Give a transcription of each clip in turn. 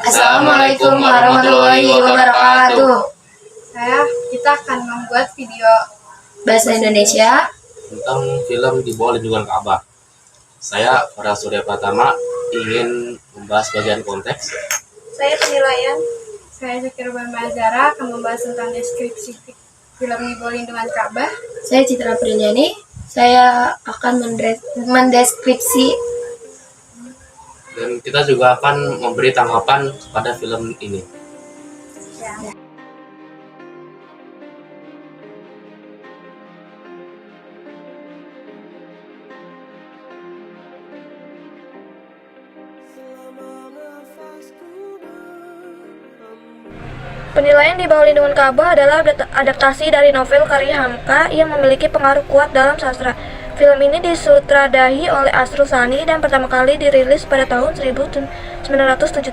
Assalamualaikum warahmatullahi wabarakatuh. Kita akan membuat video Bahasa Indonesia tentang film Di Bawah Lindungan Ka'bah. Saya Farah Surya Pratama ingin membahas bagian konteks. Saya penilaian. Saya Zakira Bazara akan membahas tentang deskripsi film Di Bawah Lindungan Ka'bah. Saya Citra Prinyani. Saya akan mendeskripsi Dan kita juga akan memberi tanggapan pada film ini. Penilaian Di Bawah Lindungan Ka'bah adalah adaptasi dari novel karya Hamka yang memiliki pengaruh kuat dalam sastra. Film ini disutradahi oleh Asrul Sani dan pertama kali dirilis pada tahun 1977.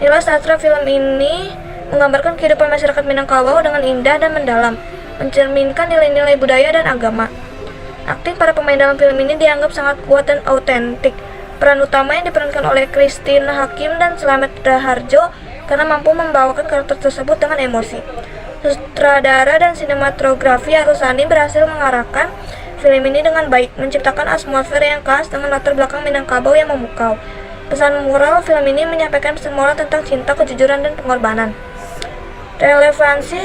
Nilai sastra film ini menggambarkan kehidupan masyarakat Minangkabau dengan indah dan mendalam, mencerminkan nilai-nilai budaya dan agama. Akting para pemain dalam film ini dianggap sangat kuat dan autentik. Peran utama yang diperankan oleh Christine Hakim dan Slamet Raharjo karena mampu membawakan karakter tersebut dengan emosi. Sutradara dan sinematografi Arusani berhasil mengarahkan film ini dengan baik, menciptakan atmosfer yang khas dengan latar belakang Minangkabau yang memukau. Pesan moral film ini menyampaikan pesan moral tentang cinta, kejujuran, dan pengorbanan. Relevansi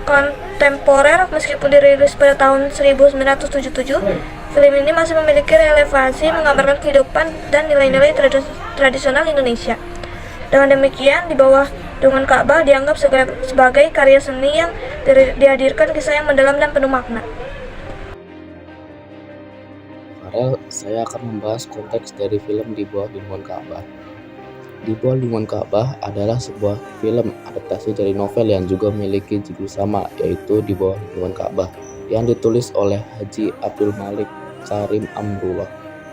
kontemporer meskipun dirilis pada tahun 1977, film ini masih memiliki relevansi menggambarkan kehidupan dan nilai-nilai tradisional Indonesia. Dengan demikian, Di Bawah Lindungan Ka'bah dianggap sebagai karya seni yang dihadirkan kisah yang mendalam dan penuh makna. Saya akan membahas konteks dari film Di Bawah Lindungan Ka'bah. Di Bawah Lindungan Ka'bah adalah sebuah film adaptasi dari novel yang juga memiliki judul sama, yaitu Di Bawah Lindungan Ka'bah, yang ditulis oleh Haji Abdul Malik Karim Amrullah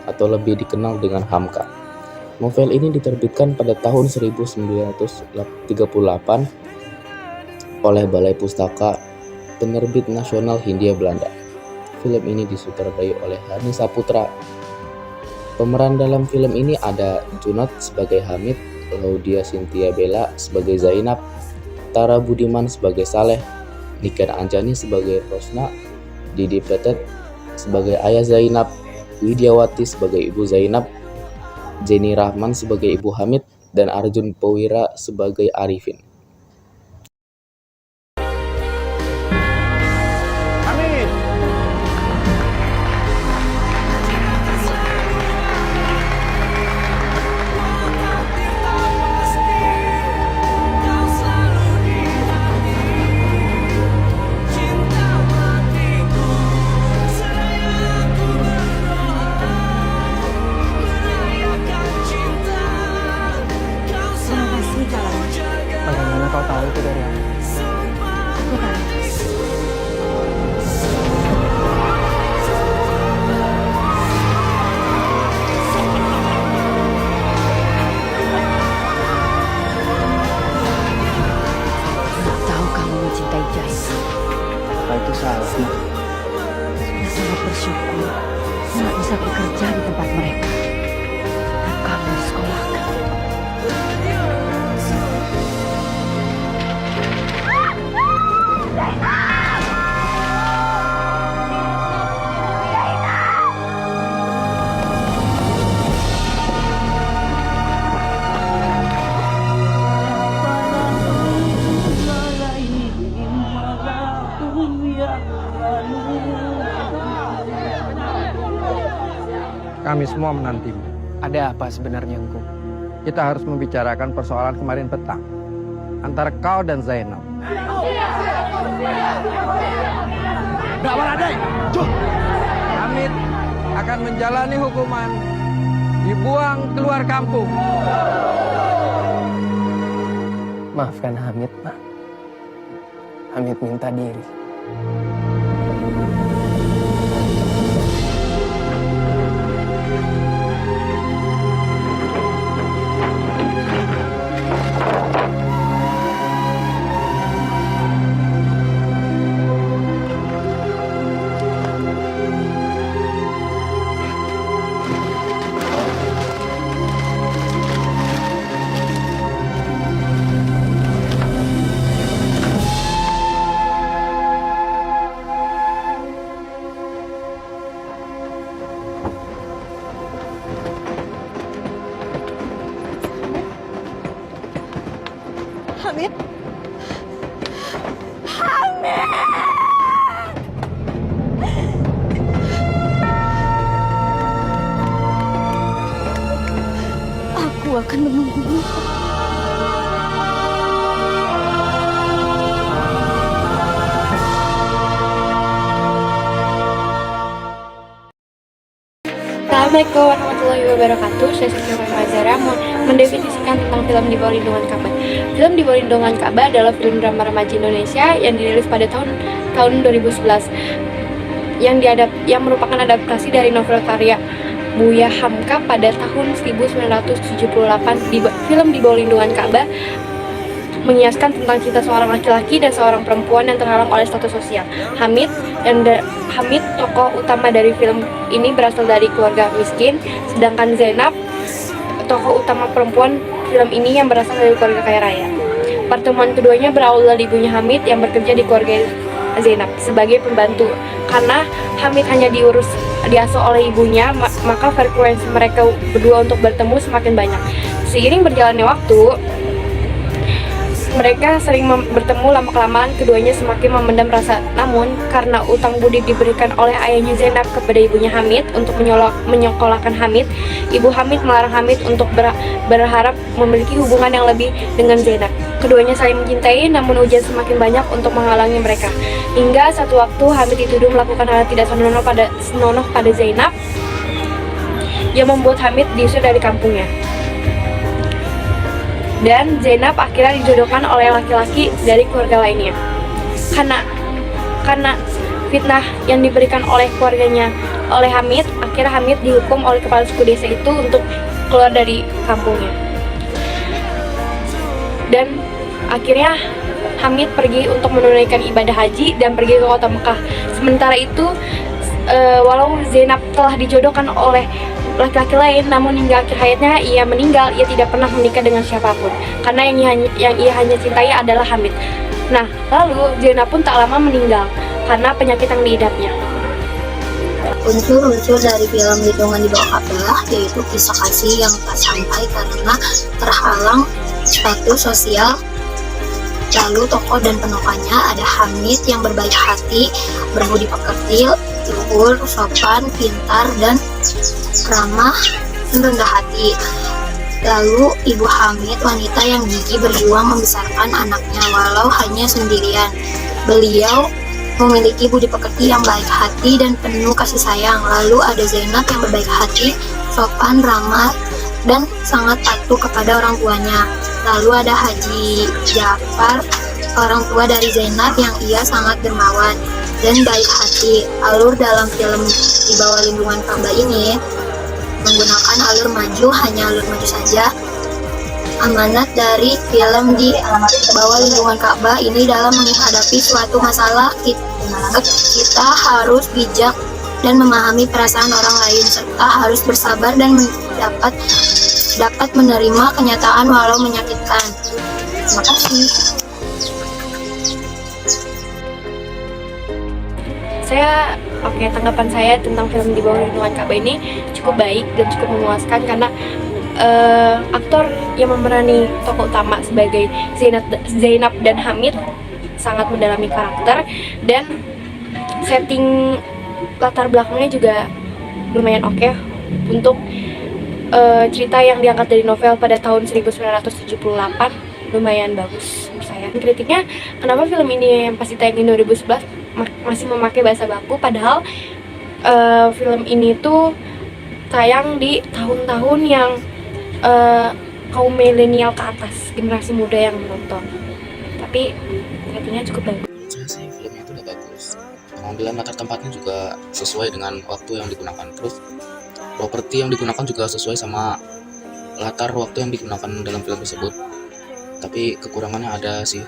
atau lebih dikenal dengan Hamka. Novel ini diterbitkan pada tahun 1938 oleh Balai Pustaka Penerbit Nasional Hindia Belanda. Film ini disutradai oleh Hani Saputra. Pemeran dalam film ini ada Junot sebagai Hamid, Laudia Cynthia Bella sebagai Zainab, Tara Budiman sebagai Saleh, Niken Anjani sebagai Rosna, Didi Petet sebagai ayah Zainab, Widiawati sebagai ibu Zainab, Jenny Rahman sebagai ibu Hamid, dan Arjun Powira sebagai Arifin. Bagaimana kau tahu itu dari aku? Aku tahu. Tahu kamu mencintai Jaisa. Apa itu salah? Sudah sangat bersyukur Mak bisa bekerja di tempat mereka dan kamu disekolahkan. Kami semua menantimu. Ada apa sebenarnya engkau? Kita harus membicarakan persoalan kemarin petang antara kau dan Zainab. Nggak Waradai, Hamid akan menjalani hukuman dibuang keluar kampung. Maafkan Hamid, Pak. Hamid minta diri. akan menunggumu. Assalamualaikum warahmatullahi wabarakatuh. Saya Siti Mazara mau mendefinisikan tentang film Di Bawah Lindungan Ka'bah. Film Di Bawah Lindungan Ka'bah adalah film drama remaja Indonesia yang dirilis pada tahun 2011 yang merupakan adaptasi dari novel karya Buya Hamka pada tahun 1978. Film Di Bawah Lindungan Ka'bah mengiaskan tentang cerita seorang laki-laki dan seorang perempuan yang terhalang oleh status sosial. Hamid, tokoh utama dari film ini berasal dari keluarga miskin, sedangkan Zainab, tokoh utama perempuan film ini yang berasal dari keluarga kaya raya. Pertemuan keduanya berawal dari ibunya Hamid yang bekerja di keluarga Zainab sebagai pembantu. Karena Hamid hanya diasuh oleh ibunya, maka frekuensi mereka berdua untuk bertemu semakin banyak. Seiring berjalannya waktu, mereka sering bertemu, lama-kelamaan keduanya semakin memendam rasa. Namun, karena utang budi diberikan oleh ayahnya Zainab kepada ibunya Hamid untuk menyekolahkan Hamid, ibu Hamid melarang Hamid untuk berharap memiliki hubungan yang lebih dengan Zainab. Keduanya saling mencintai, namun ujian semakin banyak untuk menghalangi mereka. Hingga satu waktu Hamid dituduh melakukan hal tidak senonoh pada Zainab, yang membuat Hamid diusir dari kampungnya. Dan Zainab akhirnya dijodohkan oleh laki-laki dari keluarga lainnya. Karena fitnah yang diberikan oleh keluarganya oleh Hamid, akhirnya Hamid dihukum oleh kepala suku desa itu untuk keluar dari kampungnya. Dan akhirnya Hamid pergi untuk menunaikan ibadah haji dan pergi ke kota Mekah. Sementara itu, walau Zainab telah dijodohkan oleh laki-laki lain, namun hingga akhir hayatnya ia meninggal. Ia tidak pernah menikah dengan siapapun karena yang ia hanya cintai adalah Hamid. Nah, lalu Zainab pun tak lama meninggal karena penyakit yang diidapnya. Unsur-unsur dari film Lindungan di Bawah Ka'bah yaitu kisah kasih yang tak sampai karena terhalang status sosial. Lalu tokoh dan penokohnya ada Hamid yang berbaik hati, berbudi pekerti, luhur, sopan, pintar, dan ramah dan rendah hati. Lalu ibu Hamid, wanita yang gigih berjuang membesarkan anaknya walau hanya sendirian. Beliau memiliki budi pekerti yang baik hati dan penuh kasih sayang. Lalu ada Zainab yang berbaik hati, sopan, ramah, dan sangat patuh kepada orang tuanya. Lalu ada Haji Jafar, orang tua dari Zainab yang ia sangat dermawan dan baik hati. Alur dalam film Di Bawah Lindungan Ka'bah ini menggunakan alur maju, hanya alur maju saja. Amanat dari film Di Bawah Lindungan Ka'bah ini dalam menghadapi suatu masalah, kita harus bijak dan memahami perasaan orang lain, serta harus bersabar dan dapat menerima kenyataan walau menyakitkan. Terima kasih. Tanggapan saya tentang film Di Bawah Lindungan Ka'bah ini cukup baik dan cukup memuaskan karena aktor yang memerani tokoh utama sebagai Zainab dan Hamid sangat mendalami karakter, dan setting latar belakangnya juga lumayan oke untuk cerita yang diangkat dari novel pada tahun 1978. Lumayan bagus menurut saya. Kritiknya, kenapa film ini yang pasti tayangin 2011 masih memakai bahasa baku, padahal film ini tuh tayang di tahun-tahun yang kaum milenial ke atas, generasi muda yang menonton. Tapi ratingnya cukup bagus. Menurut saya sih filmnya itu udah bagus. Pengambilan latar tempatnya juga sesuai dengan waktu yang digunakan. Terus properti yang digunakan juga sesuai sama latar waktu yang digunakan dalam film tersebut. Tapi kekurangannya ada sih,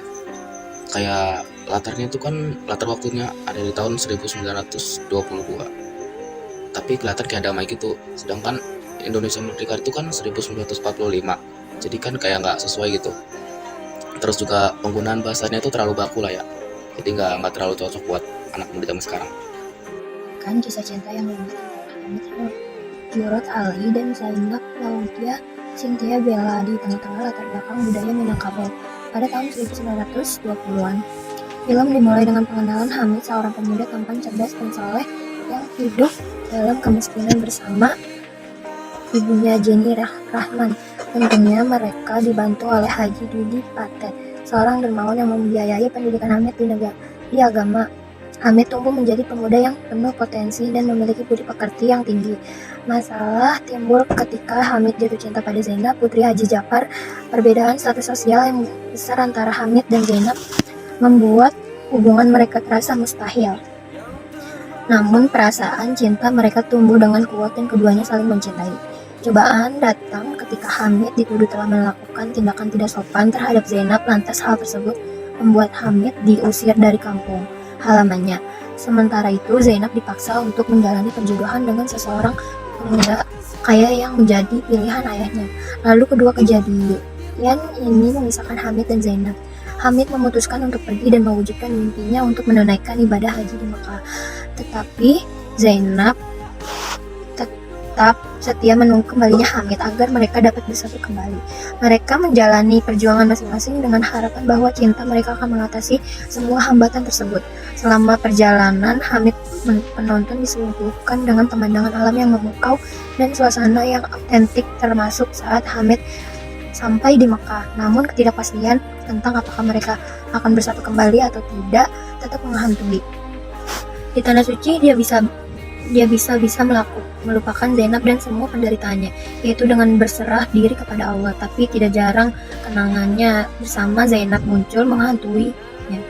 kayak latarnya itu kan latar waktunya ada di tahun 1922, tapi kelihatan kayak damai gitu, sedangkan Indonesia Merdeka itu kan 1945, jadi kan kayak nggak sesuai gitu. Terus juga penggunaan bahasanya itu terlalu baku lah ya, jadi nggak terlalu cocok buat anak muda zaman sekarang. Kan kisah cinta yang lama Jurot Ali dan Zainab Laudia Cynthia Bella di tengah-tengah latar belakang budaya Minangkabau pada tahun 1920-an. Film dimulai dengan pengenalan Hamid, seorang pemuda tampan, cerdas, dan soleh yang hidup dalam kemiskinan bersama ibunya Jenny Rahman. Tentunya mereka dibantu oleh Haji Didi Paten, seorang dermawan yang membiayai pendidikan Hamid di agama. Hamid tumbuh menjadi pemuda yang penuh potensi dan memiliki budi pekerti yang tinggi. Masalah timbul ketika Hamid jatuh cinta pada Zainab, putri Haji Jafar. Perbedaan status sosial yang besar antara Hamid dan Zainab membuat hubungan mereka terasa mustahil. Namun perasaan cinta mereka tumbuh dengan kuat dan keduanya saling mencintai. Cobaan datang ketika Hamid dituduh telah melakukan tindakan tidak sopan terhadap Zainab. Lantas hal tersebut membuat Hamid diusir dari kampung halamannya. Sementara itu Zainab dipaksa untuk menjalani perjodohan dengan seseorang pemuda kaya yang menjadi pilihan ayahnya. Lalu kedua kejadian ini memisahkan Hamid dan Zainab. Hamid memutuskan untuk pergi dan mewujudkan mimpinya untuk menunaikan ibadah haji di Mekah. Tetapi Zainab tetap setia menunggu kembalinya Hamid agar mereka dapat bersatu kembali. Mereka menjalani perjuangan masing-masing dengan harapan bahwa cinta mereka akan mengatasi semua hambatan tersebut. Selama perjalanan, Hamid penonton disuguhkan dengan pemandangan alam yang memukau dan suasana yang autentik, termasuk saat Hamid sampai di Mekah. Namun ketidakpastian tentang apakah mereka akan bersatu kembali atau tidak tetap menghantui. Di tanah suci dia bisa melupakan Zainab dan semua penderitaannya, yaitu dengan berserah diri kepada Allah. Tapi tidak jarang kenangannya bersama Zainab muncul menghantuinya,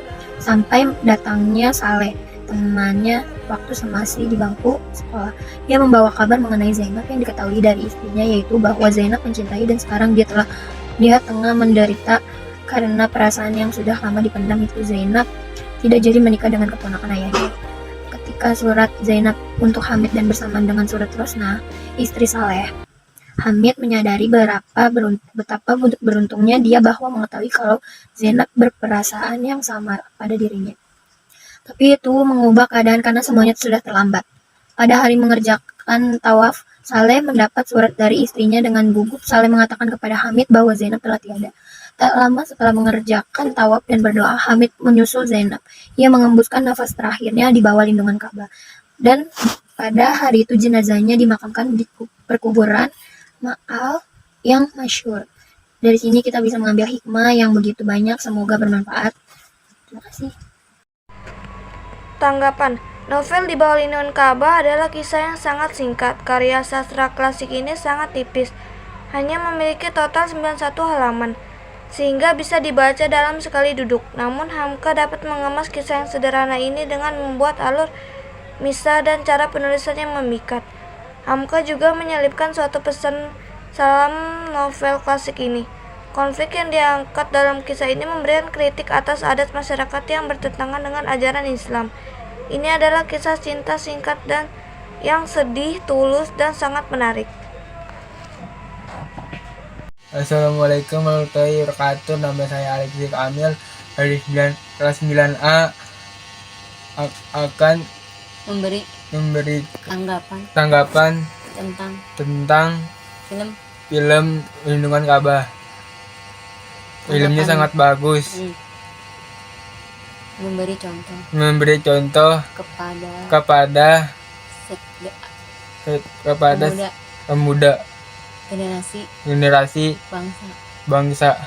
sampai datangnya Saleh, temannya waktu masih di bangku sekolah. Dia membawa kabar mengenai Zainab yang diketahui dari istrinya, yaitu bahwa Zainab mencintai dan sekarang dia tengah menderita karena perasaan yang sudah lama dipendam itu. Zainab tidak jadi menikah dengan keponakan ayahnya. Ketika surat Zainab untuk Hamid dan bersamaan dengan surat Rosna, istri Saleh, Hamid menyadari betapa beruntungnya dia bahwa mengetahui kalau Zainab berperasaan yang sama pada dirinya. Tapi itu mengubah keadaan karena semuanya sudah terlambat. Pada hari mengerjakan tawaf, Saleh mendapat surat dari istrinya. Dengan gugup, Saleh mengatakan kepada Hamid bahwa Zainab telah tiada. Tak lama setelah mengerjakan tawaf dan berdoa, Hamid menyusul Zainab. Ia mengembuskan nafas terakhirnya di bawah lindungan Ka'bah. Dan pada hari itu jenazahnya dimakamkan di perkuburan Ma'al yang masyhur. Dari sini kita bisa mengambil hikmah yang begitu banyak, semoga bermanfaat. Terima kasih. Tanggapan. Novel Di Bawah Lindungan Ka'bah adalah kisah yang sangat singkat. Karya sastra klasik ini sangat tipis, hanya memiliki total 91 halaman, sehingga bisa dibaca dalam sekali duduk. Namun Hamka dapat mengemas kisah yang sederhana ini dengan membuat alur misah dan cara penulisannya memikat. Hamka juga menyelipkan suatu pesan dalam novel klasik ini. Konflik yang diangkat dalam kisah ini memberikan kritik atas adat masyarakat yang bertentangan dengan ajaran Islam. Ini adalah kisah cinta singkat dan yang sedih, tulus, dan sangat menarik. Assalamualaikum warahmatullahi wabarakatuh. Nama saya Alexis Kamil dari kelas 9A akan memberi tanggapan tentang film Lindungan Ka'bah. Filmnya sangat bagus. Memberi contoh kepada pemuda generasi bangsa.